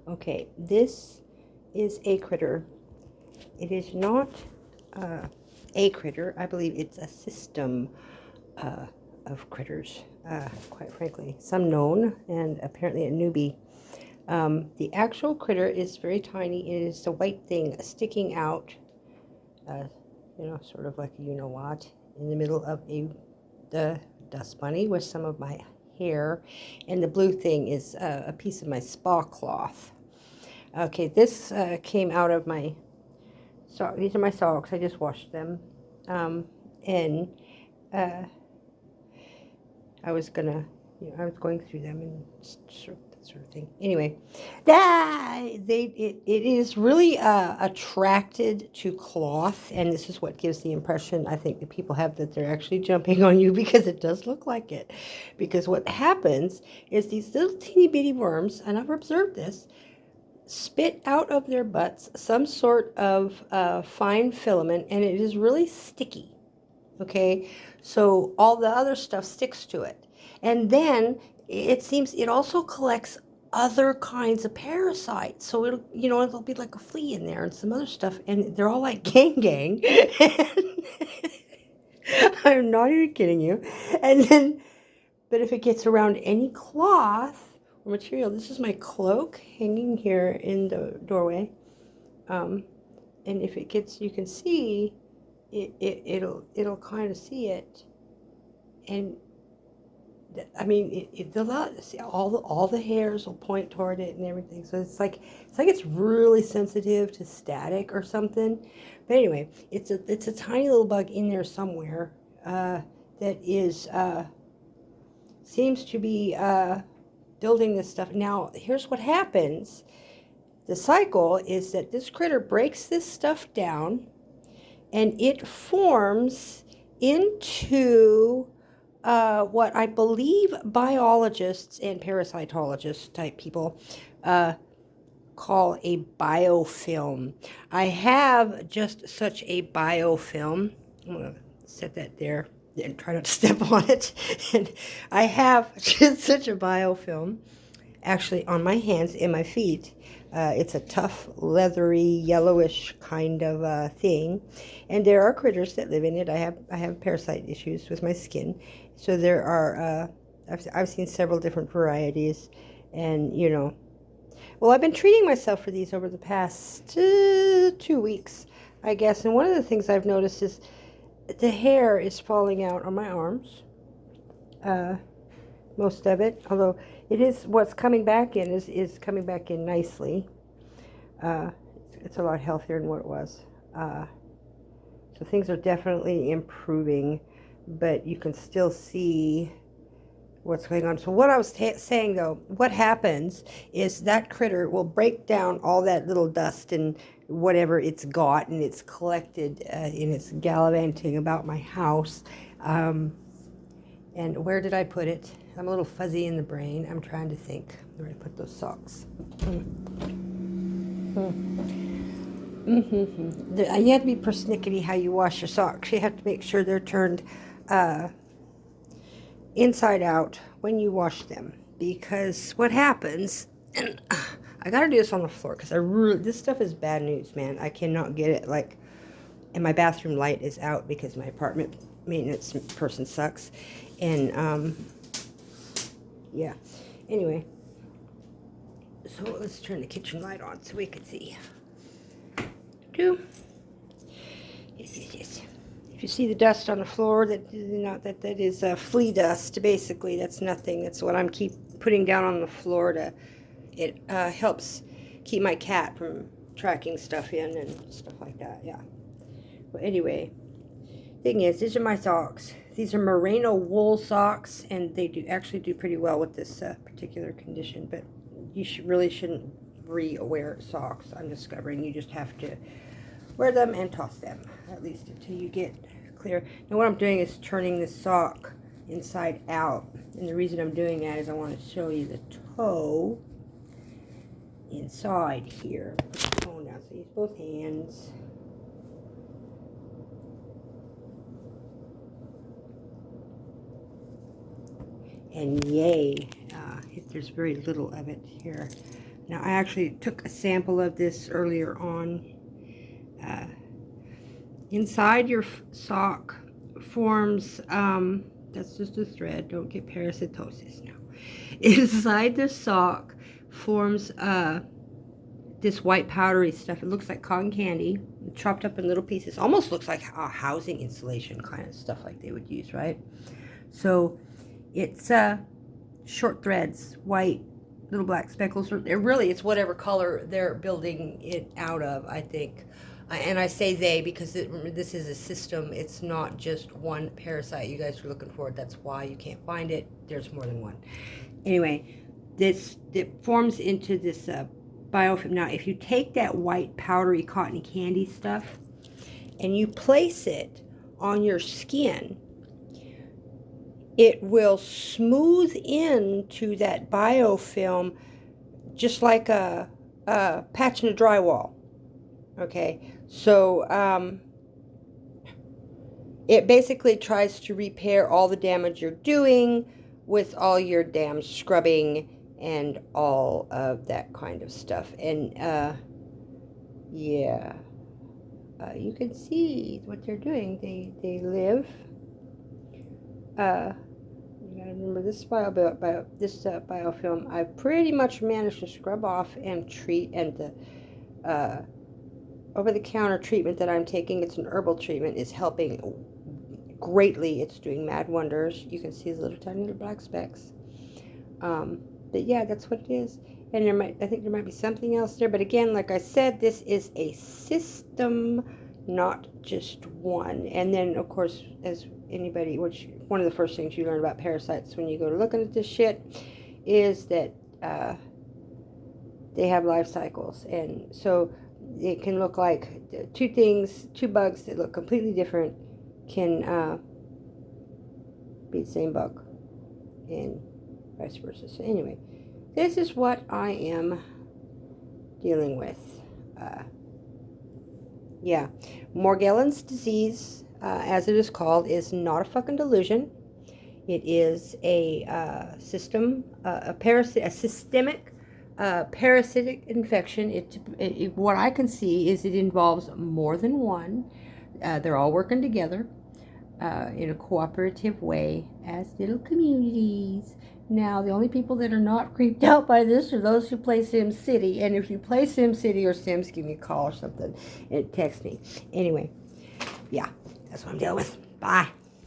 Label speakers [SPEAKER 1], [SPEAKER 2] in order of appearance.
[SPEAKER 1] Okay, this is a critter. It is not a critter. I believe it's a system of critters, quite frankly. Some known and apparently a newbie. The actual critter is very tiny. It is the white thing sticking out, sort of like a you-know-what, in the middle of the dust bunny with some of my hair. And the blue thing is a piece of my spa cloth. Okay, this came out of my socks. These are my socks. I just washed them. And I was going through them and that sort of thing. Anyway, it is really attracted to cloth, and this is what gives the impression I think that people have that they're actually jumping on you, because it does look like it. Because what happens is these little teeny bitty worms, and I've observed this, spit out of their butts some sort of fine filament, and it is really sticky. Okay, so all the other stuff sticks to it, and then it seems it also collects other kinds of parasites. So it'll be like a flea in there and some other stuff, and they're all like gang. I'm not even kidding you. And then, but if it gets around any cloth or material, this is my cloak hanging here in the doorway. And if it gets, you can see it'll kind of see it, and I mean all the hairs will point toward it and everything. So it's really sensitive to static or something. But anyway, it's a tiny little bug in there somewhere that is seems to be building this stuff. Now here's what happens. The cycle is that this critter breaks this stuff down, and it forms into what I believe biologists and parasitologists type people call a biofilm. I have just such a biofilm. I'm going to set that there and try not to step on it. And I have just such a biofilm actually on my hands and my feet. It's a tough, leathery, yellowish kind of thing, and there are critters that live in it. I have parasite issues with my skin, so there are. I've seen several different varieties, and well, I've been treating myself for these over the past 2 weeks, I guess. And one of the things I've noticed is the hair is falling out on my arms. Most of it, although it is what's coming back in is coming back in nicely. It's a lot healthier than what it was. So things are definitely improving, but you can still see what's going on. So what I was saying though, what happens is that critter will break down all that little dust and whatever it's got, and it's collected and it's gallivanting about my house. And where did I put it? I'm a little fuzzy in the brain. I'm trying to think where I put those socks. You have to be persnickety how you wash your socks. You have to make sure they're turned inside out when you wash them. Because what happens, and I got to do this on the floor because this stuff is bad news, man. I cannot get it and my bathroom light is out because my apartment maintenance person sucks. And yeah, anyway, so let's turn the kitchen light on so we can see. If you see the dust on the floor, that is flea dust. Basically, that's nothing. That's what I'm keep putting down on the floor it helps keep my cat from tracking stuff in and stuff like that. Yeah. Well, anyway, thing is, these are my socks. These are merino wool socks, and they actually do pretty well with this particular condition. But you really shouldn't re-wear socks. I'm discovering you just have to wear them and toss them, at least until you get clear. Now what I'm doing is turning this sock inside out, and the reason I'm doing that is I want to show you the toe inside here. Put the toe down, so use both hands. And yay, there's very little of it here. Now, I actually took a sample of this earlier on. Inside your sock forms, that's just a thread, don't get parasitosis now. Inside the sock forms this white powdery stuff. It looks like cotton candy, chopped up in little pieces. Almost looks like a housing insulation kind of stuff like they would use, right? So it's short threads, white, little black speckles. It's whatever color they're building it out of, I think. And I say they because this is a system. It's not just one parasite you guys are looking for. That's why you can't find it. There's more than one. Anyway, it forms into this biofilm. Now, if you take that white powdery cotton candy stuff and you place it on your skin, it will smooth into that biofilm just like a patch in a drywall. Okay, so it basically tries to repair all the damage you're doing with all your damn scrubbing and all of that kind of stuff. And yeah, you can see what they're doing. They live. You gotta remember this biofilm. I've pretty much managed to scrub off and treat, and the over-the-counter treatment that I'm taking, it's an herbal treatment, is helping greatly. It's doing mad wonders. You can see these little tiny little black specks. But yeah, that's what it is. And I think there might be something else there. But again, like I said, this is a system, not just one. And then, of course, as anybody, which one of the first things you learn about parasites when you go to looking at this shit is that they have life cycles. And so it can look like two bugs that look completely different can be the same bug, and vice versa. So anyway, this is what I am dealing with. Yeah, Morgellons disease, as it is called, is not a fucking delusion. It is a systemic parasitic infection. What I can see is it involves more than one. They're all working together in a cooperative way as little communities. Now, the only people that are not creeped out by this are those who play SimCity. And if you play SimCity or Sims, give me a call or something and text me. Anyway, yeah, that's what I'm dealing with. Bye.